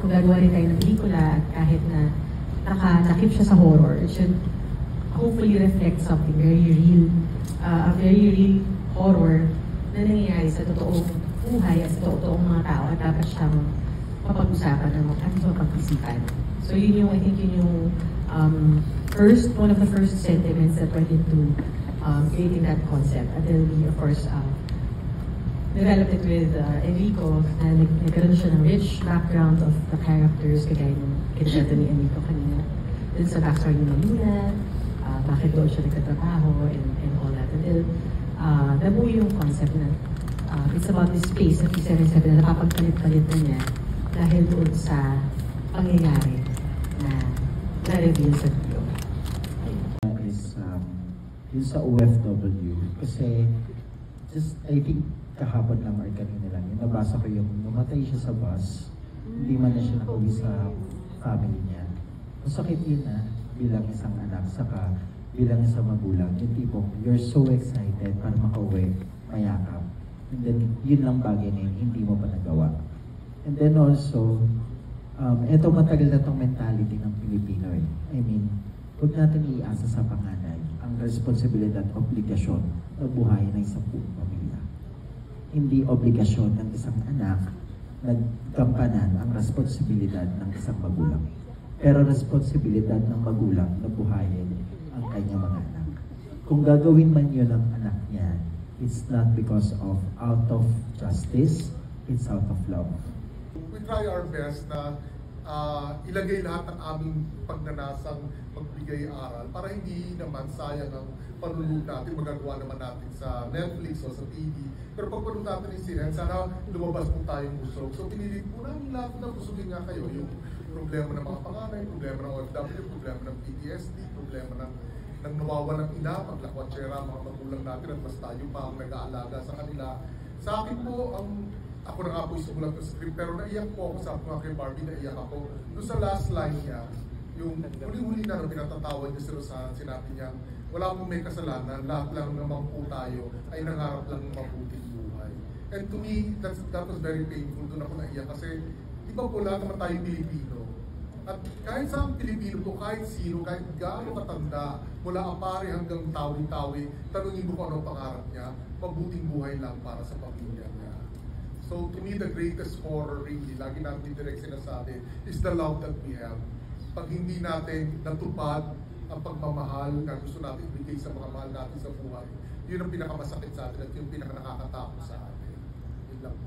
kung gagawa rin tayo ng pelikula, kahit na nakakip siya sa horror, it should hopefully reflect something very real, a very real horror na nangyayari sa totoong buhay at sa totoong mga tao at dapat siyang mapag-usapan at mapag-isipan. So yun yung, I think yun yung one of the first sentiments that went into creating that concept. Until we, of course, developed it with Enrico, na nagkaroon siya ng rich background of the characters, kagaya ng kinagata ni Enrico kanina. Dun sa backstory ni Maluna, bakit doon siya nagtatrabaho, and all that. Until nabuo yung concept na it's about this space na P77 na napapagpalit-palit na niya dahil doon sa pangyayari na na-reveal sa video. Is yun sa OFW, kasi just, I think, kahapon lang or kanina lang, yung nabasa ko yung namatay siya sa bus, hindi man na siya nakauwi sa family niya. Masakit yun bilang isang anak, saka bilang isang magulang, yung tipong you're so excited para makauwi, mayakap. And then, yun lang bagay na yun, hindi mo pa nagawa. And then also, eto matagal na tong mentality ng Pilipino eh. I mean, huwag natin iasa sa panganay ang responsibilidad at obligasyon na buhay ng isang buong pamilya. Hindi obligasyon ng isang anak na gampanan ang responsibilidad ng isang magulang. Pero responsibilidad ng magulang na buhayin ang kanyang mga anak. Kung gagawin man yun ng anak niya, it's not because of out of justice, it's out of love. We try our best na ilagay lahat ng aming pagnanasang magbigay aral para hindi naman sayang ang panunod natin, magagawa naman natin sa Netflix o sa TV. Pero pag panunod natin yung siren, sana lumabas po tayong busog. So pinilit po namin lahat na busugin nga kayo. Yung problema ng mga panganay, problema ng OFW, problema ng PTSD, problema ng nawawalang ina, paglakwatsyera, mga magulang natin at mas tayo pa ang nag-aalaga sa kanila. Sa akin po, ako na nga po sumulat ng script, pero naiyak po ako, sabi ko kay Barbie, naiyak ako. Doon sa last line niya, yung huli-huli na nung pinatatawad niya si Rosanna, sinabi niya, wala pong may kasalanan, lahat lang naman po tayo ay nangarap lang ng mabuting buhay. And to me, that was very painful. Doon ako naiyak kasi, di ba po lahat naman tayo Pilipino? At kahit sa Pilipino po, kahit sino, kahit gaano katanda, mula apare hanggang tawi-tawi, tanungin mo kung anong pangarap niya, mabuting buhay lang para sa pamilya niya. So to me, the greatest horror really, lagi natin direct sinasabi, is the love that we have. Pag hindi natin natupad ang pagmamahal na gusto natin ibigay sa mga mahal natin sa buhay, yun ang pinakamasakit sa atin at yung pinakanakakatakot sa atin. Yun lang.